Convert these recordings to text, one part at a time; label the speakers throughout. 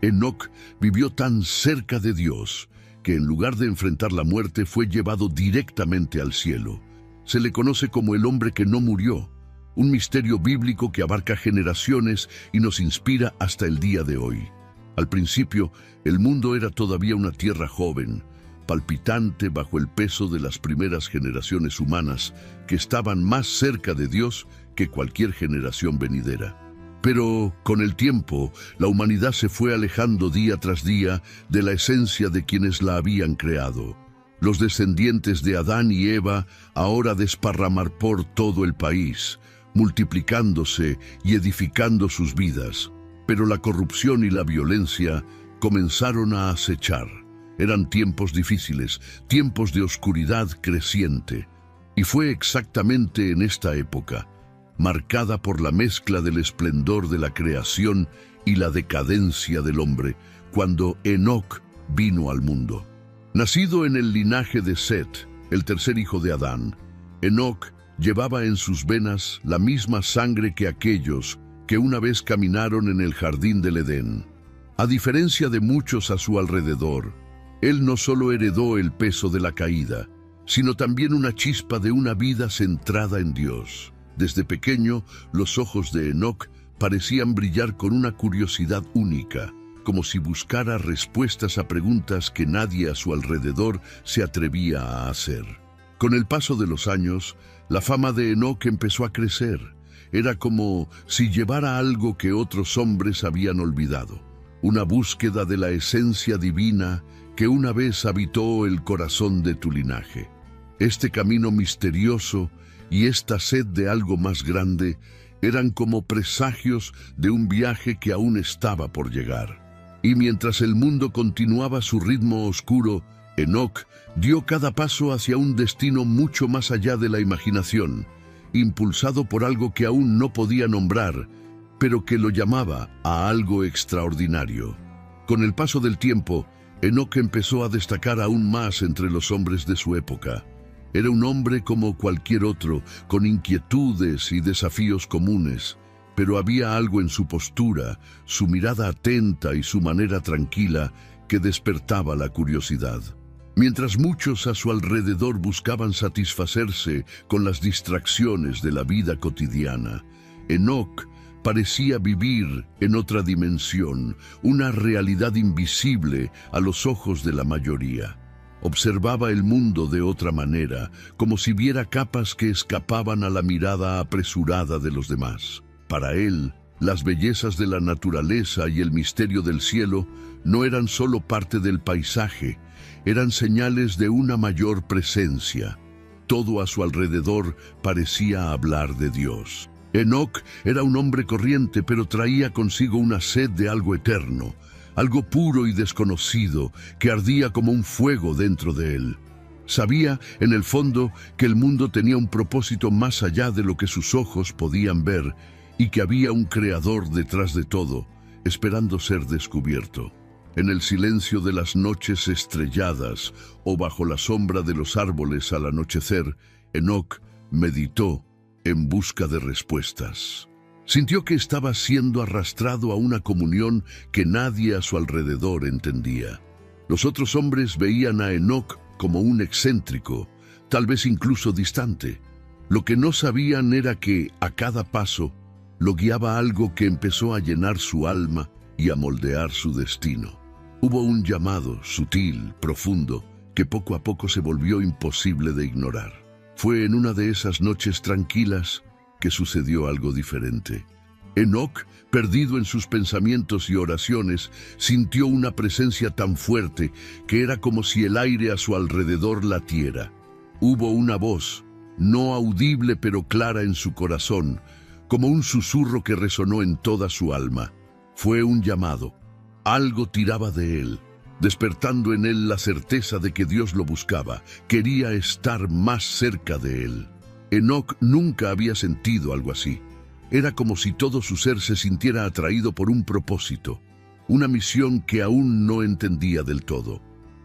Speaker 1: Enoc vivió tan cerca de Dios que en lugar de enfrentar la muerte fue llevado directamente al cielo. Se le conoce como el hombre que no murió, un misterio bíblico que abarca generaciones y nos inspira hasta el día de hoy. Al principio, el mundo era todavía una tierra joven, palpitante bajo el peso de las primeras generaciones humanas que estaban más cerca de Dios que cualquier generación venidera. Pero con el tiempo, la humanidad se fue alejando día tras día de la esencia de quienes la habían creado. Los descendientes de Adán y Eva ahora desparramar por todo el país, multiplicándose y edificando sus vidas. Pero la corrupción y la violencia comenzaron a acechar. Eran tiempos difíciles, tiempos de oscuridad creciente. Y fue exactamente en esta época, marcada por la mezcla del esplendor de la creación y la decadencia del hombre, cuando Enoc vino al mundo. Nacido en el linaje de Set, el tercer hijo de Adán, Enoc llevaba en sus venas la misma sangre que aquellos que una vez caminaron en el jardín del Edén. A diferencia de muchos a su alrededor, él no solo heredó el peso de la caída, sino también una chispa de una vida centrada en Dios. Desde pequeño, los ojos de Enoc parecían brillar con una curiosidad única, como si buscara respuestas a preguntas que nadie a su alrededor se atrevía a hacer. Con el paso de los años, la fama de Enoc empezó a crecer. Era como si llevara algo que otros hombres habían olvidado, una búsqueda de la esencia divina que una vez habitó el corazón de tu linaje. Este camino misterioso y esta sed de algo más grande eran como presagios de un viaje que aún estaba por llegar. Y mientras el mundo continuaba su ritmo oscuro, Enoc dio cada paso hacia un destino mucho más allá de la imaginación, impulsado por algo que aún no podía nombrar, pero que lo llamaba a algo extraordinario. Con el paso del tiempo, Enoc empezó a destacar aún más entre los hombres de su época. Era un hombre como cualquier otro, con inquietudes y desafíos comunes, pero había algo en su postura, su mirada atenta y su manera tranquila que despertaba la curiosidad. Mientras muchos a su alrededor buscaban satisfacerse con las distracciones de la vida cotidiana, Enoc parecía vivir en otra dimensión, una realidad invisible a los ojos de la mayoría. Observaba el mundo de otra manera, como si viera capas que escapaban a la mirada apresurada de los demás. Para él, las bellezas de la naturaleza y el misterio del cielo no eran solo parte del paisaje, eran señales de una mayor presencia. Todo a su alrededor parecía hablar de Dios. Enoc era un hombre corriente, pero traía consigo una sed de algo eterno, algo puro y desconocido que ardía como un fuego dentro de él. Sabía, en el fondo, que el mundo tenía un propósito más allá de lo que sus ojos podían ver y que había un creador detrás de todo, esperando ser descubierto. En el silencio de las noches estrelladas o bajo la sombra de los árboles al anochecer, Enoc meditó en busca de respuestas. Sintió que estaba siendo arrastrado a una comunión que nadie a su alrededor entendía. Los otros hombres veían a Enoc como un excéntrico, tal vez incluso distante. Lo que no sabían era que, a cada paso, lo guiaba algo que empezó a llenar su alma y a moldear su destino. Hubo un llamado sutil, profundo, que poco a poco se volvió imposible de ignorar. Fue en una de esas noches tranquilas que sucedió algo diferente. Enoc, perdido en sus pensamientos y oraciones, sintió una presencia tan fuerte que era como si el aire a su alrededor latiera. Hubo una voz, no audible pero clara en su corazón, como un susurro que resonó en toda su alma. Fue un llamado. Algo tiraba de él, despertando en él la certeza de que Dios lo buscaba, quería estar más cerca de él. Enoc nunca había sentido algo así. Era como si todo su ser se sintiera atraído por un propósito, una misión que aún no entendía del todo.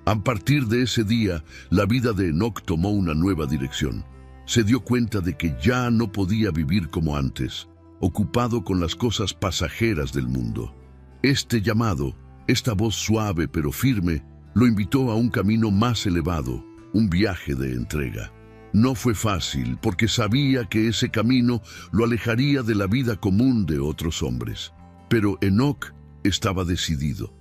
Speaker 1: A partir de ese día, la vida de Enoc tomó una nueva dirección. Se dio cuenta de que ya no podía vivir como antes, ocupado con las cosas pasajeras del mundo. Este llamado, Esta voz suave pero firme lo invitó a un camino más elevado, un viaje de entrega. No fue fácil, porque sabía que ese camino lo alejaría de la vida común de otros hombres. Pero Enoc estaba decidido.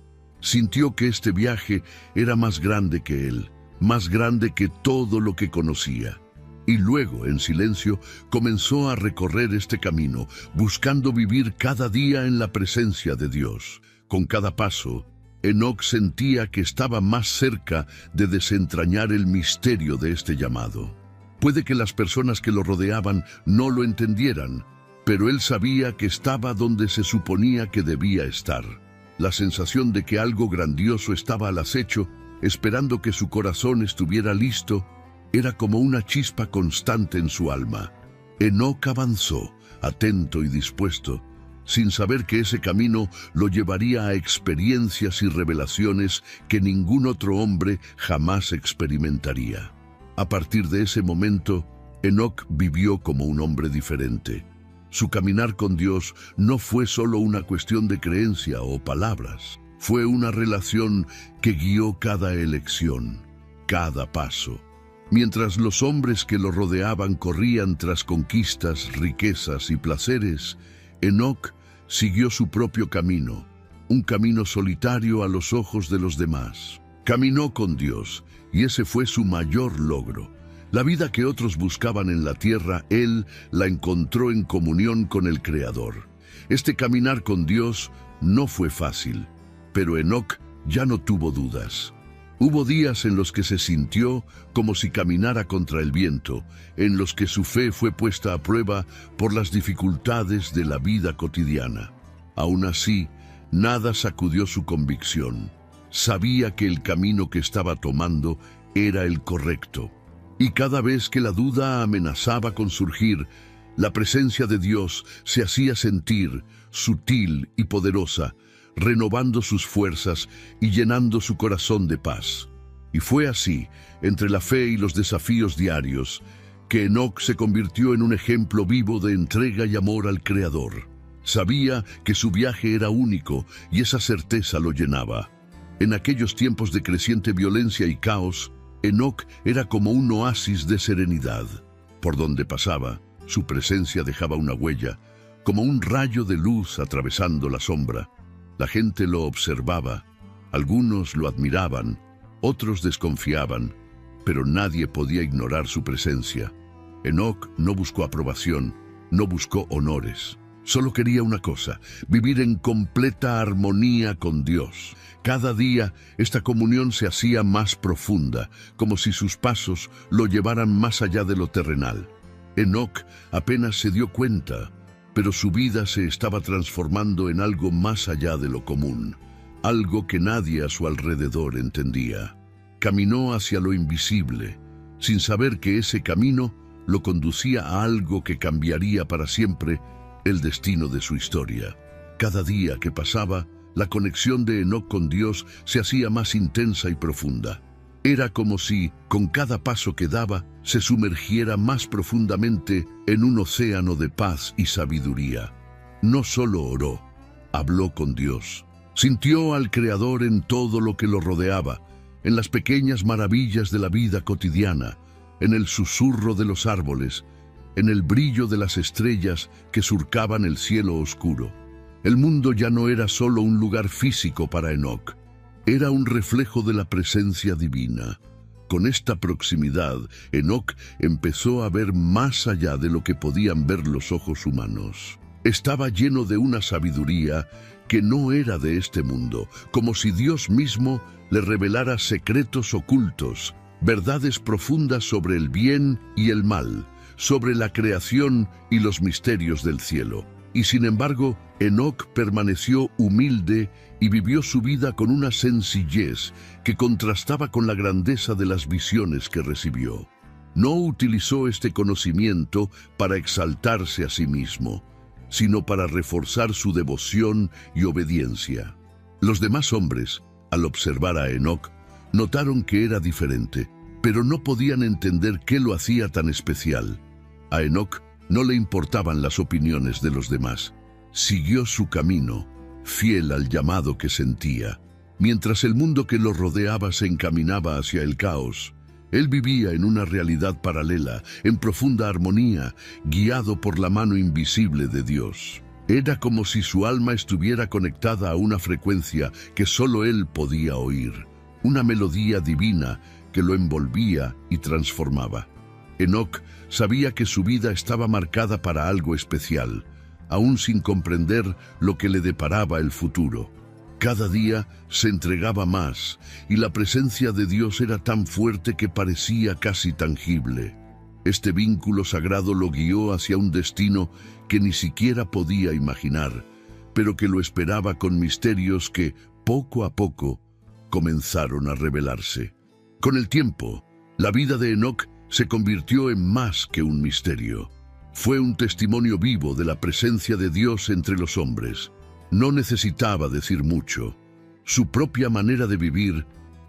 Speaker 1: Sintió que este viaje era más grande que él, más grande que todo lo que conocía. Y luego, en silencio, comenzó a recorrer este camino, buscando vivir cada día en la presencia de Dios. Con cada paso, Enoc sentía que estaba más cerca de desentrañar el misterio de este llamado. Puede que las personas que lo rodeaban no lo entendieran, pero él sabía que estaba donde se suponía que debía estar. La sensación de que algo grandioso estaba al acecho, esperando que su corazón estuviera listo, era como una chispa constante en su alma. Enoc avanzó, atento y dispuesto, sin saber que ese camino lo llevaría a experiencias y revelaciones que ningún otro hombre jamás experimentaría. A partir de ese momento, Enoc vivió como un hombre diferente. Su caminar con Dios no fue solo una cuestión de creencia o palabras. Fue una relación que guió cada elección, cada paso. Mientras los hombres que lo rodeaban corrían tras conquistas, riquezas y placeres, Enoc siguió su propio camino, un camino solitario a los ojos de los demás. Caminó con Dios, y ese fue su mayor logro. La vida que otros buscaban en la tierra, él la encontró en comunión con el Creador. Este caminar con Dios no fue fácil, pero Enoc ya no tuvo dudas. Hubo días en los que se sintió como si caminara contra el viento, en los que su fe fue puesta a prueba por las dificultades de la vida cotidiana. Aún así, nada sacudió su convicción. Sabía que el camino que estaba tomando era el correcto. Y cada vez que la duda amenazaba con surgir, la presencia de Dios se hacía sentir, sutil y poderosa, renovando sus fuerzas y llenando su corazón de paz. Y fue así, entre la fe y los desafíos diarios, que Enoc se convirtió en un ejemplo vivo de entrega y amor al Creador. Sabía que su viaje era único y esa certeza lo llenaba. En aquellos tiempos de creciente violencia y caos, Enoc era como un oasis de serenidad. Por donde pasaba, su presencia dejaba una huella, como un rayo de luz atravesando la sombra. La gente lo observaba, algunos lo admiraban, otros desconfiaban, pero nadie podía ignorar su presencia. Enoc no buscó aprobación, no buscó honores. Solo quería una cosa: vivir en completa armonía con Dios. Cada día esta comunión se hacía más profunda, como si sus pasos lo llevaran más allá de lo terrenal. Enoc apenas se dio cuenta, pero su vida se estaba transformando en algo más allá de lo común, algo que nadie a su alrededor entendía. Caminó hacia lo invisible, sin saber que ese camino lo conducía a algo que cambiaría para siempre el destino de su historia. Cada día que pasaba, la conexión de Enoc con Dios se hacía más intensa y profunda. Era como si, con cada paso que daba, se sumergiera más profundamente en un océano de paz y sabiduría. No solo oró, habló con Dios. Sintió al Creador en todo lo que lo rodeaba, en las pequeñas maravillas de la vida cotidiana, en el susurro de los árboles, en el brillo de las estrellas que surcaban el cielo oscuro. El mundo ya no era solo un lugar físico para Enoc, era un reflejo de la presencia divina. Con esta proximidad, Enoc empezó a ver más allá de lo que podían ver los ojos humanos. Estaba lleno de una sabiduría que no era de este mundo, como si Dios mismo le revelara secretos ocultos, verdades profundas sobre el bien y el mal, sobre la creación y los misterios del cielo. Y sin embargo, Enoc permaneció humilde y vivió su vida con una sencillez que contrastaba con la grandeza de las visiones que recibió. No utilizó este conocimiento para exaltarse a sí mismo, sino para reforzar su devoción y obediencia. Los demás hombres, al observar a Enoc, notaron que era diferente, pero no podían entender qué lo hacía tan especial. A Enoc no le importaban las opiniones de los demás. Siguió su camino, fiel al llamado que sentía. Mientras el mundo que lo rodeaba se encaminaba hacia el caos, él vivía en una realidad paralela, en profunda armonía, guiado por la mano invisible de Dios. Era como si su alma estuviera conectada a una frecuencia que solo él podía oír, una melodía divina que lo envolvía y transformaba. Enoc sabía que su vida estaba marcada para algo especial, aún sin comprender lo que le deparaba el futuro. Cada día se entregaba más, y la presencia de Dios era tan fuerte que parecía casi tangible. Este vínculo sagrado lo guió hacia un destino que ni siquiera podía imaginar, pero que lo esperaba con misterios que, poco a poco, comenzaron a revelarse. Con el tiempo, la vida de Enoc se convirtió en más que un misterio. Fue un testimonio vivo de la presencia de Dios entre los hombres. No necesitaba decir mucho. Su propia manera de vivir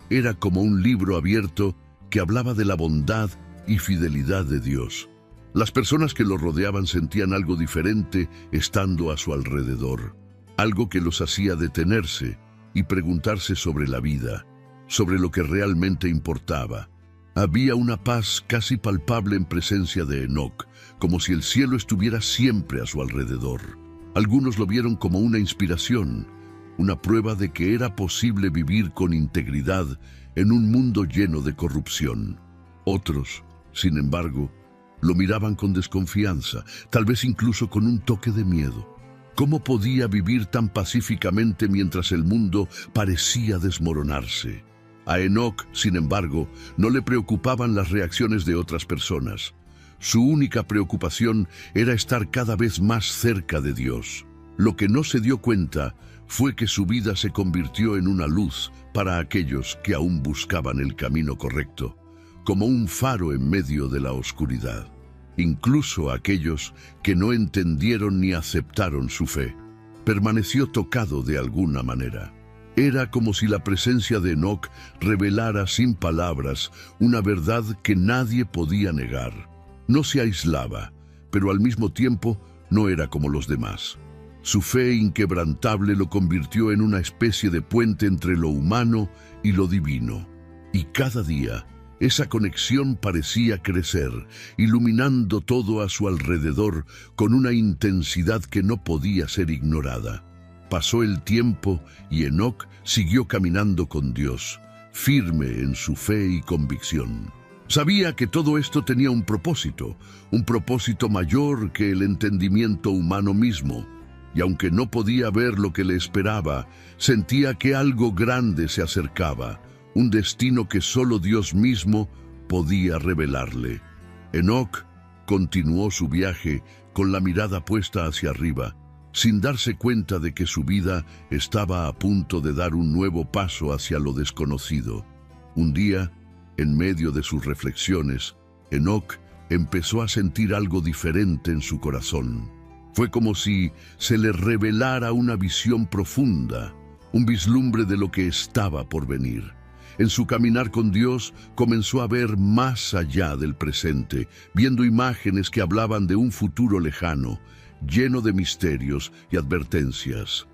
Speaker 1: era como un libro abierto que hablaba de la bondad y fidelidad de Dios. Las personas que lo rodeaban sentían algo diferente estando a su alrededor, algo que los hacía detenerse y preguntarse sobre la vida, sobre lo que realmente importaba. Había una paz casi palpable en presencia de Enoc, como si el cielo estuviera siempre a su alrededor. Algunos lo vieron como una inspiración, una prueba de que era posible vivir con integridad en un mundo lleno de corrupción. Otros, sin embargo, lo miraban con desconfianza, tal vez incluso con un toque de miedo. ¿Cómo podía vivir tan pacíficamente mientras el mundo parecía desmoronarse? A Enoc, sin embargo, no le preocupaban las reacciones de otras personas. Su única preocupación era estar cada vez más cerca de Dios. Lo que no se dio cuenta fue que su vida se convirtió en una luz para aquellos que aún buscaban el camino correcto, como un faro en medio de la oscuridad. Incluso aquellos que no entendieron ni aceptaron su fe, permaneció tocado de alguna manera. Era como si la presencia de Enoc revelara sin palabras una verdad que nadie podía negar. No se aislaba, pero al mismo tiempo no era como los demás. Su fe inquebrantable lo convirtió en una especie de puente entre lo humano y lo divino. Y cada día, esa conexión parecía crecer, iluminando todo a su alrededor con una intensidad que no podía ser ignorada. Pasó el tiempo y Enoc siguió caminando con Dios, firme en su fe y convicción. Sabía que todo esto tenía un propósito mayor que el entendimiento humano mismo, y aunque no podía ver lo que le esperaba, sentía que algo grande se acercaba, un destino que solo Dios mismo podía revelarle. Enoc continuó su viaje con la mirada puesta hacia arriba, sin darse cuenta de que su vida estaba a punto de dar un nuevo paso hacia lo desconocido. Un día, en medio de sus reflexiones, Enoc empezó a sentir algo diferente en su corazón. Fue como si se le revelara una visión profunda, un vislumbre de lo que estaba por venir. En su caminar con Dios comenzó a ver más allá del presente, viendo imágenes que hablaban de un futuro lejano, lleno de misterios y advertencias.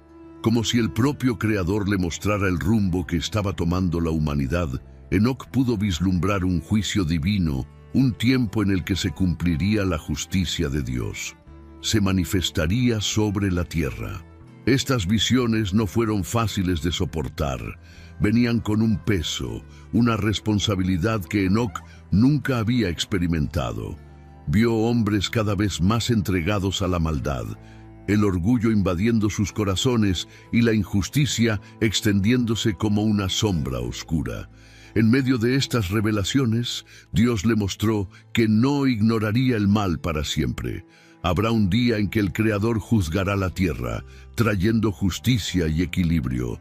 Speaker 1: Como si el propio Creador le mostrara el rumbo que estaba tomando la humanidad, Enoc pudo vislumbrar un juicio divino, un tiempo en el que se cumpliría la justicia de Dios. Se manifestaría sobre la tierra. Estas visiones no fueron fáciles de soportar. Venían con un peso, una responsabilidad que Enoc nunca había experimentado. Vio hombres cada vez más entregados a la maldad, el orgullo invadiendo sus corazones y la injusticia extendiéndose como una sombra oscura. En medio de estas revelaciones, Dios le mostró que no ignoraría el mal para siempre. Habrá un día en que el Creador juzgará la tierra, trayendo justicia y equilibrio.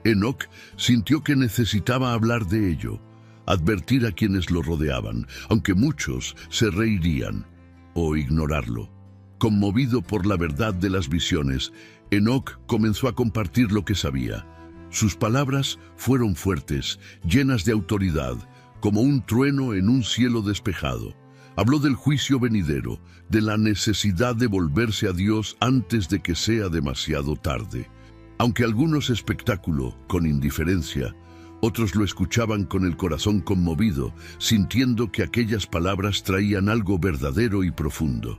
Speaker 1: Enoc sintió que necesitaba hablar de ello, advertir a quienes lo rodeaban, aunque muchos se reirían, o ignorarlo. Conmovido por la verdad de las visiones, Enoc comenzó a compartir lo que sabía. Sus palabras fueron fuertes, llenas de autoridad, como un trueno en un cielo despejado. Habló del juicio venidero, de la necesidad de volverse a Dios antes de que sea demasiado tarde. Aunque algunos espectáculo con indiferencia, otros lo escuchaban con el corazón conmovido, sintiendo que aquellas palabras traían algo verdadero y profundo.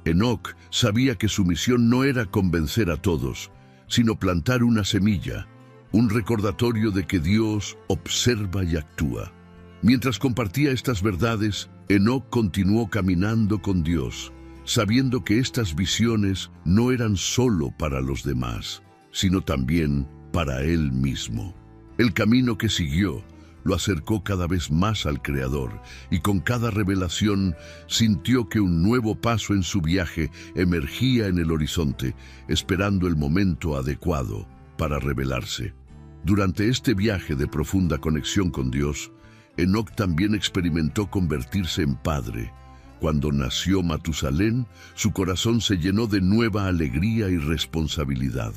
Speaker 1: Enoc sabía que su misión no era convencer a todos, sino plantar una semilla, un recordatorio de que Dios observa y actúa. Mientras compartía estas verdades, Enoc continuó caminando con Dios, sabiendo que estas visiones no eran solo para los demás, sino también para él mismo. El camino que siguió lo acercó cada vez más al Creador, y con cada revelación sintió que un nuevo paso en su viaje emergía en el horizonte, esperando el momento adecuado para revelarse. Durante este viaje de profunda conexión con Dios, Enoc también experimentó convertirse en padre. Cuando nació Matusalén, su corazón se llenó de nueva alegría y responsabilidad.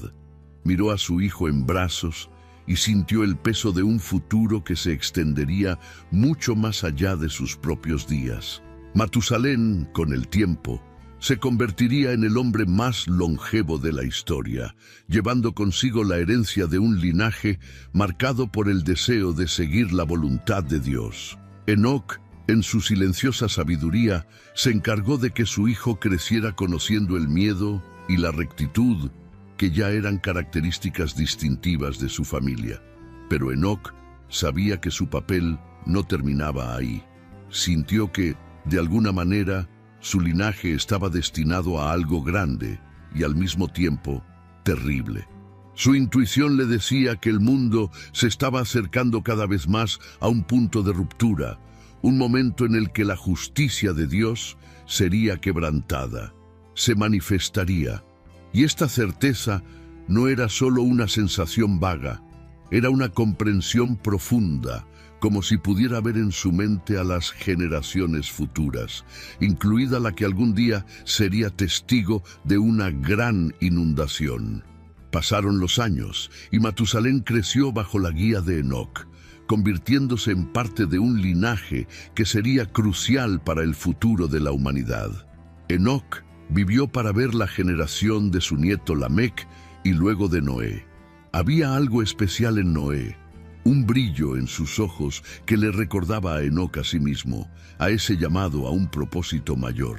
Speaker 1: Miró a su hijo en brazos y sintió el peso de un futuro que se extendería mucho más allá de sus propios días. Matusalén, con el tiempo, se convertiría en el hombre más longevo de la historia, llevando consigo la herencia de un linaje marcado por el deseo de seguir la voluntad de Dios. Enoc, en su silenciosa sabiduría, se encargó de que su hijo creciera conociendo el miedo y la rectitud, que ya eran características distintivas de su familia. Pero Enoc sabía que su papel no terminaba ahí. Sintió que, de alguna manera, su linaje estaba destinado a algo grande y al mismo tiempo terrible. Su intuición le decía que el mundo se estaba acercando cada vez más a un punto de ruptura, un momento en el que la justicia de Dios sería quebrantada, se manifestaría. Y esta certeza no era solo una sensación vaga, era una comprensión profunda, como si pudiera ver en su mente a las generaciones futuras, incluida la que algún día sería testigo de una gran inundación. Pasaron los años y Matusalén creció bajo la guía de Enoc, convirtiéndose en parte de un linaje que sería crucial para el futuro de la humanidad. Enoc vivió para ver la generación de su nieto Lamec y luego de Noé. Había algo especial en Noé, un brillo en sus ojos que le recordaba a Enoc a sí mismo, a ese llamado a un propósito mayor.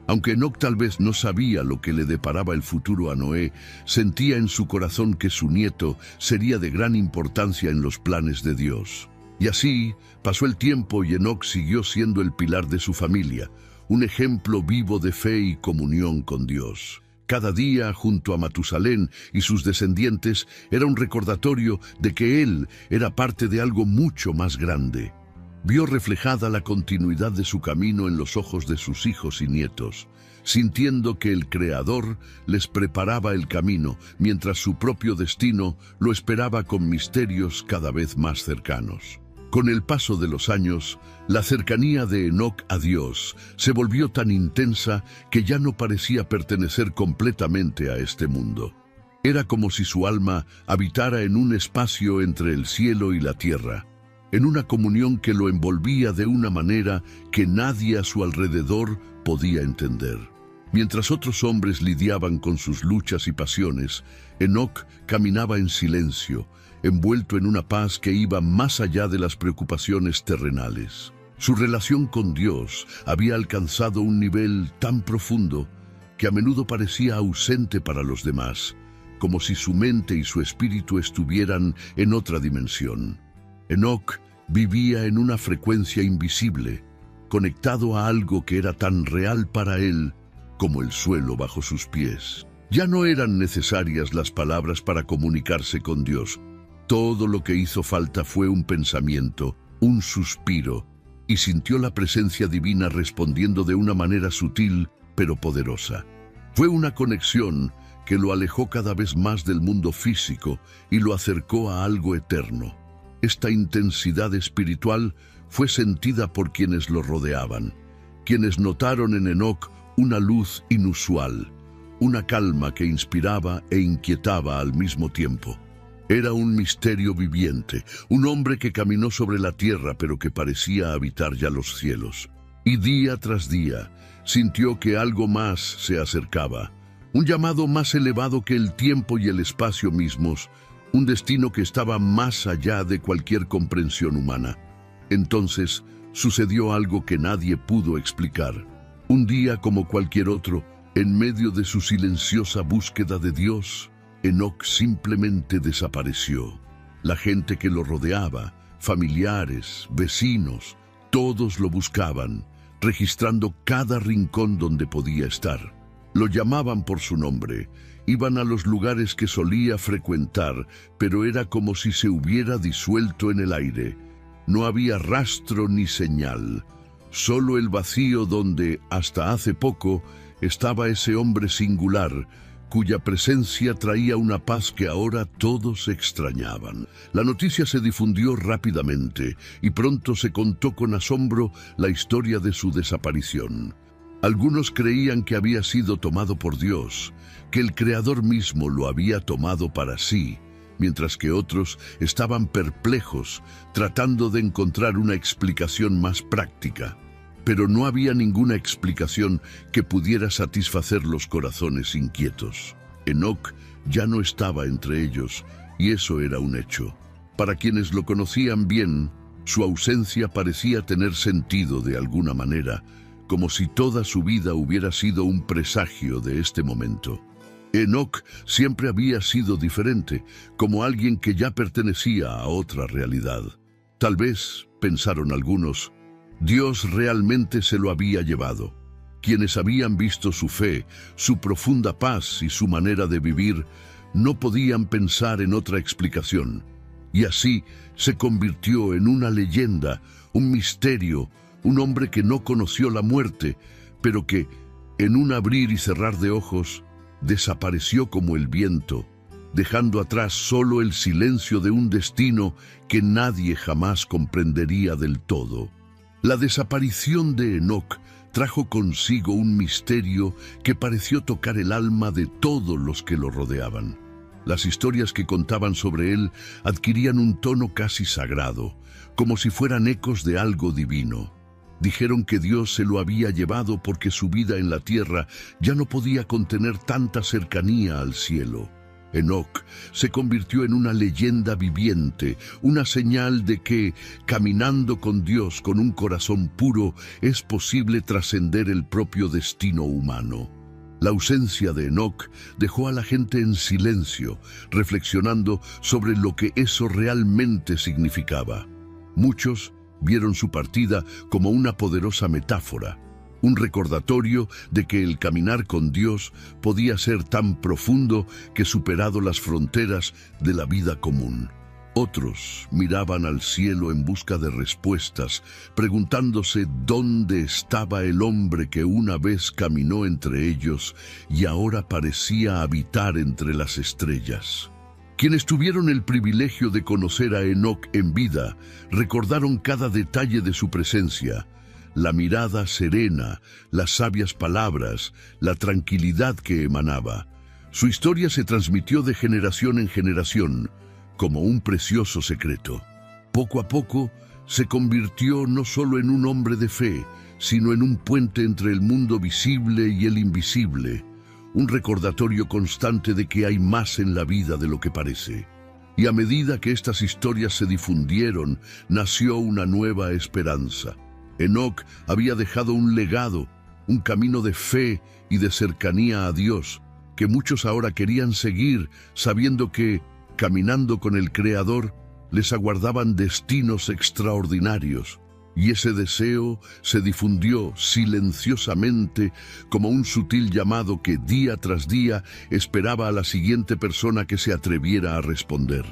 Speaker 1: Aunque Enoc tal vez no sabía lo que le deparaba el futuro a Noé, sentía en su corazón que su nieto sería de gran importancia en los planes de Dios. Y así pasó el tiempo y Enoc siguió siendo el pilar de su familia, un ejemplo vivo de fe y comunión con Dios. Cada día, junto a Matusalén y sus descendientes, era un recordatorio de que él era parte de algo mucho más grande. Vio reflejada la continuidad de su camino en los ojos de sus hijos y nietos, sintiendo que el Creador les preparaba el camino, mientras su propio destino lo esperaba con misterios cada vez más cercanos. Con el paso de los años, la cercanía de Enoc a Dios se volvió tan intensa que ya no parecía pertenecer completamente a este mundo. Era como si su alma habitara en un espacio entre el cielo y la tierra, en una comunión que lo envolvía de una manera que nadie a su alrededor podía entender. Mientras otros hombres lidiaban con sus luchas y pasiones, Enoc caminaba en silencio, envuelto en una paz que iba más allá de las preocupaciones terrenales. Su relación con Dios había alcanzado un nivel tan profundo que a menudo parecía ausente para los demás, como si su mente y su espíritu estuvieran en otra dimensión. Enoc vivía en una frecuencia invisible, conectado a algo que era tan real para él como el suelo bajo sus pies. Ya no eran necesarias las palabras para comunicarse con Dios. Todo lo que hizo falta fue un pensamiento, un suspiro, y sintió la presencia divina respondiendo de una manera sutil pero poderosa. Fue una conexión que lo alejó cada vez más del mundo físico y lo acercó a algo eterno. Esta intensidad espiritual fue sentida por quienes lo rodeaban, quienes notaron en Enoc una luz inusual, una calma que inspiraba e inquietaba al mismo tiempo. Era un misterio viviente, un hombre que caminó sobre la tierra pero que parecía habitar ya los cielos. Y día tras día sintió que algo más se acercaba, un llamado más elevado que el tiempo y el espacio mismos, un destino que estaba más allá de cualquier comprensión humana. Entonces sucedió algo que nadie pudo explicar. Un día como cualquier otro, en medio de su silenciosa búsqueda de Dios, Enoc simplemente desapareció. La gente que lo rodeaba, familiares, vecinos, todos lo buscaban, registrando cada rincón donde podía estar. Lo llamaban por su nombre, iban a los lugares que solía frecuentar, pero era como si se hubiera disuelto en el aire. No había rastro ni señal, solo el vacío donde, hasta hace poco, estaba ese hombre singular, cuya presencia traía una paz que ahora todos extrañaban. La noticia se difundió rápidamente y pronto se contó con asombro la historia de su desaparición. Algunos creían que había sido tomado por Dios, que el Creador mismo lo había tomado para sí, mientras que otros estaban perplejos, tratando de encontrar una explicación más práctica. Pero no había ninguna explicación que pudiera satisfacer los corazones inquietos. Enoc ya no estaba entre ellos, y eso era un hecho. Para quienes lo conocían bien, su ausencia parecía tener sentido de alguna manera, como si toda su vida hubiera sido un presagio de este momento. Enoc siempre había sido diferente, como alguien que ya pertenecía a otra realidad. Tal vez, pensaron algunos, Dios realmente se lo había llevado. Quienes habían visto su fe, su profunda paz y su manera de vivir, no podían pensar en otra explicación. Y así se convirtió en una leyenda, un misterio, un hombre que no conoció la muerte, pero que, en un abrir y cerrar de ojos, desapareció como el viento, dejando atrás solo el silencio de un destino que nadie jamás comprendería del todo. La desaparición de Enoc trajo consigo un misterio que pareció tocar el alma de todos los que lo rodeaban. Las historias que contaban sobre él adquirían un tono casi sagrado, como si fueran ecos de algo divino. Dijeron que Dios se lo había llevado porque su vida en la tierra ya no podía contener tanta cercanía al cielo. Enoc se convirtió en una leyenda viviente, una señal de que, caminando con Dios con un corazón puro, es posible trascender el propio destino humano. La ausencia de Enoc dejó a la gente en silencio, reflexionando sobre lo que eso realmente significaba. Muchos vieron su partida como una poderosa metáfora, un recordatorio de que el caminar con Dios podía ser tan profundo que superado las fronteras de la vida común. Otros miraban al cielo en busca de respuestas, preguntándose dónde estaba el hombre que una vez caminó entre ellos y ahora parecía habitar entre las estrellas. Quienes tuvieron el privilegio de conocer a Enoc en vida, recordaron cada detalle de su presencia: la mirada serena, las sabias palabras, la tranquilidad que emanaba. Su historia se transmitió de generación en generación, como un precioso secreto. Poco a poco, se convirtió no solo en un hombre de fe, sino en un puente entre el mundo visible y el invisible, un recordatorio constante de que hay más en la vida de lo que parece. Y a medida que estas historias se difundieron, nació una nueva esperanza. Enoc había dejado un legado, un camino de fe y de cercanía a Dios, que muchos ahora querían seguir, sabiendo que, caminando con el Creador, les aguardaban destinos extraordinarios. Y ese deseo se difundió silenciosamente como un sutil llamado que día tras día esperaba a la siguiente persona que se atreviera a responder.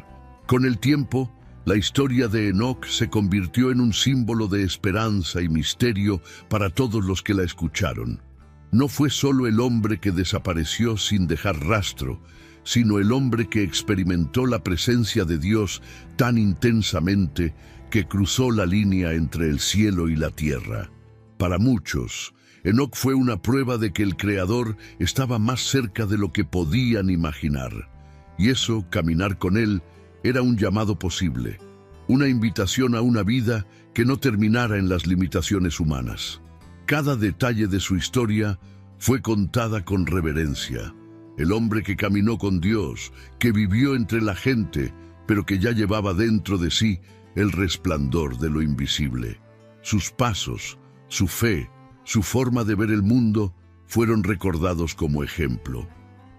Speaker 1: Con el tiempo, la historia de Enoc se convirtió en un símbolo de esperanza y misterio para todos los que la escucharon. No fue solo el hombre que desapareció sin dejar rastro, sino el hombre que experimentó la presencia de Dios tan intensamente que cruzó la línea entre el cielo y la tierra. Para muchos, Enoc fue una prueba de que el Creador estaba más cerca de lo que podían imaginar. Y eso, caminar con él, era un llamado posible, una invitación a una vida que no terminara en las limitaciones humanas. Cada detalle de su historia fue contada con reverencia. el hombre que caminó con Dios, que vivió entre la gente, pero que ya llevaba dentro de sí el resplandor de lo invisible. Sus pasos, su fe, su forma de ver el mundo fueron recordados como ejemplo.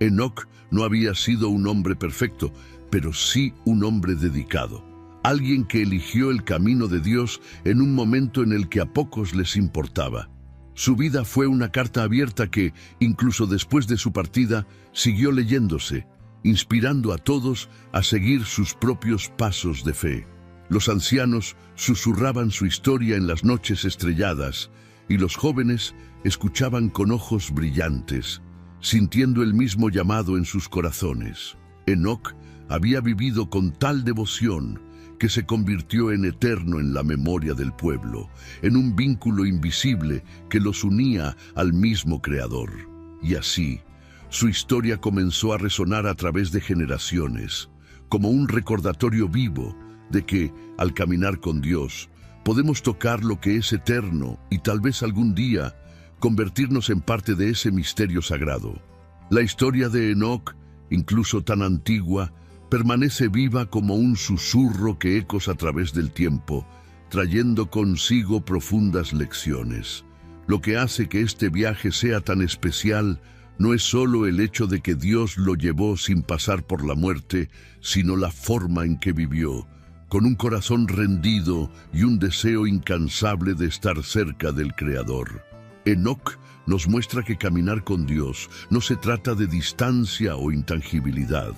Speaker 1: Enoc no había sido un hombre perfecto, pero sí un hombre dedicado. Alguien que eligió el camino de Dios en un momento en el que a pocos les importaba. Su vida fue una carta abierta que, incluso después de su partida, siguió leyéndose, inspirando a todos a seguir sus propios pasos de fe. Los ancianos susurraban su historia en las noches estrelladas y los jóvenes escuchaban con ojos brillantes, sintiendo el mismo llamado en sus corazones. Enoc había vivido con tal devoción que se convirtió en eterno en la memoria del pueblo, en un vínculo invisible que los unía al mismo Creador. Y así, su historia comenzó a resonar a través de generaciones, como un recordatorio vivo de que, al caminar con Dios, podemos tocar lo que es eterno y tal vez algún día convertirnos en parte de ese misterio sagrado. La historia de Enoc, incluso tan antigua, permanece viva como un susurro que ecos a través del tiempo, trayendo consigo profundas lecciones. Lo que hace que este viaje sea tan especial no es solo el hecho de que Dios lo llevó sin pasar por la muerte, sino la forma en que vivió, con un corazón rendido y un deseo incansable de estar cerca del Creador. Enoc nos muestra que caminar con Dios no se trata de distancia o intangibilidad,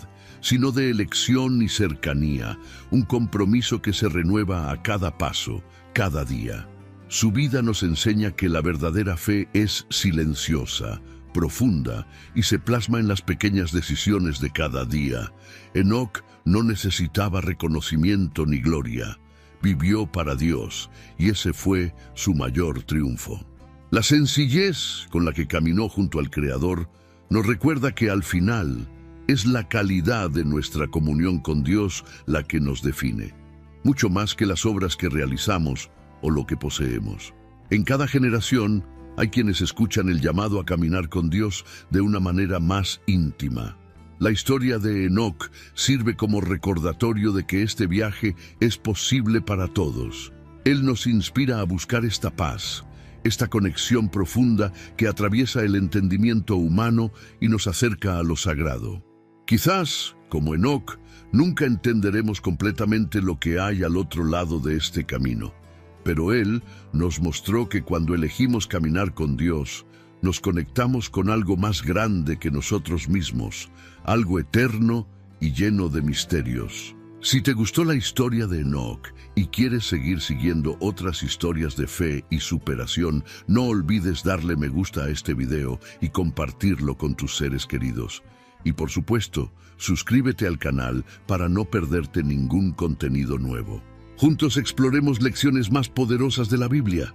Speaker 1: sino de elección y cercanía, un compromiso que se renueva a cada paso, cada día. Su vida nos enseña que la verdadera fe es silenciosa, profunda y se plasma en las pequeñas decisiones de cada día. Enoc no necesitaba reconocimiento ni gloria. Vivió para Dios y ese fue su mayor triunfo. La sencillez con la que caminó junto al Creador nos recuerda que al final es la calidad de nuestra comunión con Dios la que nos define, mucho más que las obras que realizamos o lo que poseemos. En cada generación hay quienes escuchan el llamado a caminar con Dios de una manera más íntima. La historia de Enoc sirve como recordatorio de que este viaje es posible para todos. Él nos inspira a buscar esta paz, esta conexión profunda que atraviesa el entendimiento humano y nos acerca a lo sagrado. Quizás, como Enoc, nunca entenderemos completamente lo que hay al otro lado de este camino, pero Él nos mostró que cuando elegimos caminar con Dios, nos conectamos con algo más grande que nosotros mismos, algo eterno y lleno de misterios. Si te gustó la historia de Enoc y quieres seguir siguiendo otras historias de fe y superación, no olvides darle me gusta a este video y compartirlo con tus seres queridos. Y por supuesto, suscríbete al canal para no perderte ningún contenido nuevo. Juntos exploremos lecciones más poderosas de la Biblia.